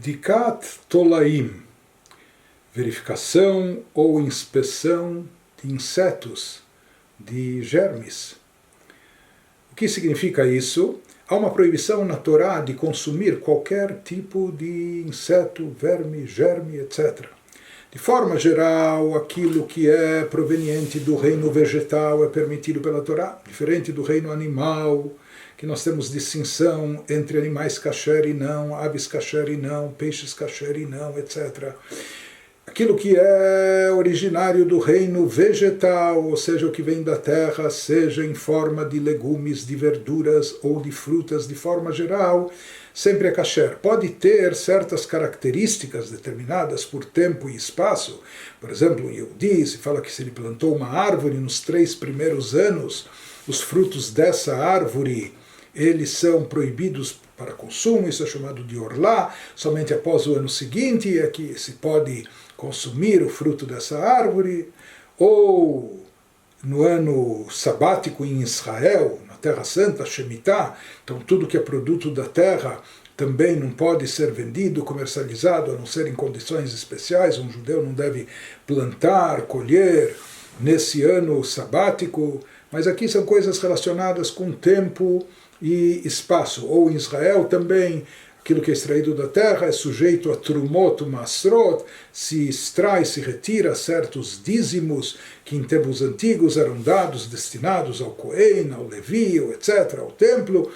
Bdikat Tolaim, verificação ou inspeção de insetos, de germes. O que significa isso? Há uma proibição na Torá de consumir qualquer tipo de inseto, verme, germe, etc. De forma geral, aquilo que é proveniente do reino vegetal é permitido pela Torá, diferente do reino animal, que nós temos distinção entre animais kasher e não, aves kasher e não, peixes kasher e não, etc. Aquilo que é originário do reino vegetal, ou seja, o que vem da terra, seja em forma de legumes, de verduras ou de frutas, de forma geral, sempre é kasher. Pode ter certas características determinadas por tempo e espaço. Por exemplo, em Yehudi se fala que se ele plantou uma árvore nos 3 primeiros anos, os frutos dessa árvore eles são proibidos para consumo, isso é chamado de orlá, somente após o ano seguinte é que se pode consumir o fruto dessa árvore, ou no ano sabático em Israel, na Terra Santa, Shemitah, então tudo que é produto da terra também não pode ser vendido, comercializado, a não ser em condições especiais, um judeu não deve plantar, colher nesse ano sabático, mas aqui são coisas relacionadas com tempo e espaço, ou em Israel também, aquilo que é extraído da terra é sujeito a trumot, masrot, se extrai, se retira certos dízimos que em tempos antigos eram dados, destinados ao Cohen, ao Levi, etc., ao templo,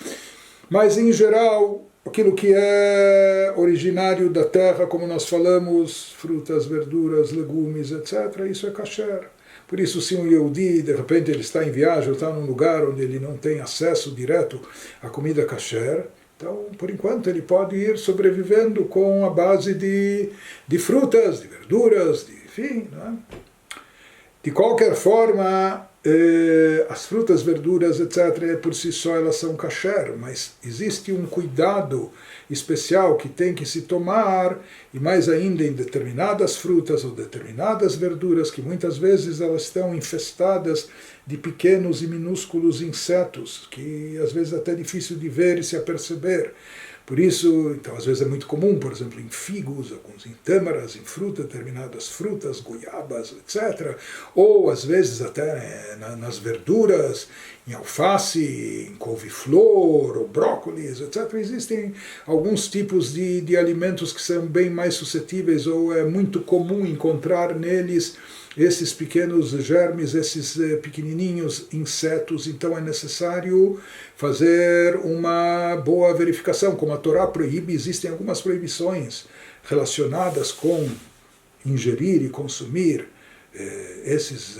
mas em geral, aquilo que é originário da terra, como nós falamos, frutas, verduras, legumes, etc., isso é kasher. Por isso, se um Yehudi, de repente, ele está em viagem, ou está num lugar onde ele não tem acesso direto à comida kasher, então, por enquanto, ele pode ir sobrevivendo com a base de frutas, de verduras, enfim. Né? De qualquer forma, as frutas, verduras, etc., por si só elas são kasher, mas existe um cuidado especial que tem que se tomar, e mais ainda em determinadas frutas ou determinadas verduras, que muitas vezes elas estão infestadas de pequenos e minúsculos insetos, que às vezes é até difícil de ver e se aperceber. Por isso, então, às vezes é muito comum, por exemplo, em figos, alguns em tâmaras, em fruta, determinadas frutas, goiabas, etc. Ou, às vezes, até nas verduras, em alface, em couve-flor, ou brócolis, etc. Existem alguns tipos de alimentos que são bem mais suscetíveis, ou é muito comum encontrar neles esses pequenos germes, esses pequenininhos insetos. Então é necessário fazer uma boa verificação. Como a Torá proíbe, existem algumas proibições relacionadas com ingerir e consumir esses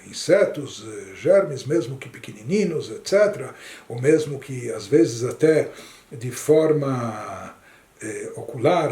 insetos, germes, mesmo que pequenininhos, etc., ou mesmo que às vezes até de forma ocular,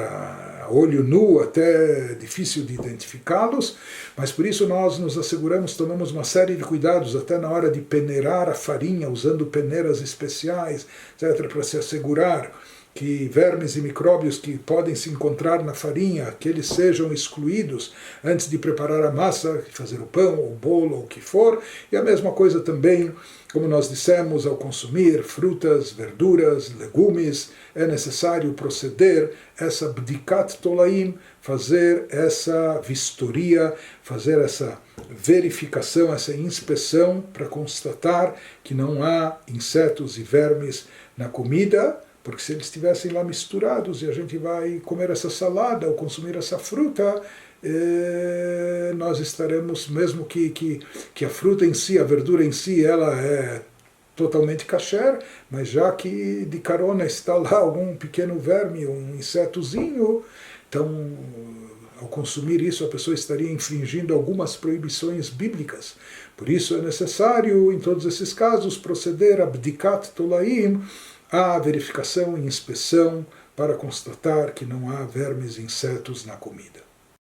a olho nu, até difícil de identificá-los, mas por isso nós nos asseguramos, tomamos uma série de cuidados, até na hora de peneirar a farinha, usando peneiras especiais, etc., para se assegurar que vermes e micróbios que podem se encontrar na farinha, que eles sejam excluídos antes de preparar a massa, fazer o pão, ou o bolo, ou o que for, e a mesma coisa também, como nós dissemos, ao consumir frutas, verduras, legumes, é necessário proceder essa bdikat tolaim, fazer essa vistoria, fazer essa verificação, essa inspeção, para constatar que não há insetos e vermes na comida, porque se eles estivessem lá misturados e a gente vai comer essa salada ou consumir essa fruta, nós estaremos, mesmo que a fruta em si, a verdura em si, ela é totalmente kasher, mas já que de carona está lá algum pequeno verme, um insetozinho, então ao consumir isso a pessoa estaria infringindo algumas proibições bíblicas. Por isso é necessário, em todos esses casos, proceder a bdikat tolaim, a verificação e inspeção para constatar que não há vermes e insetos na comida.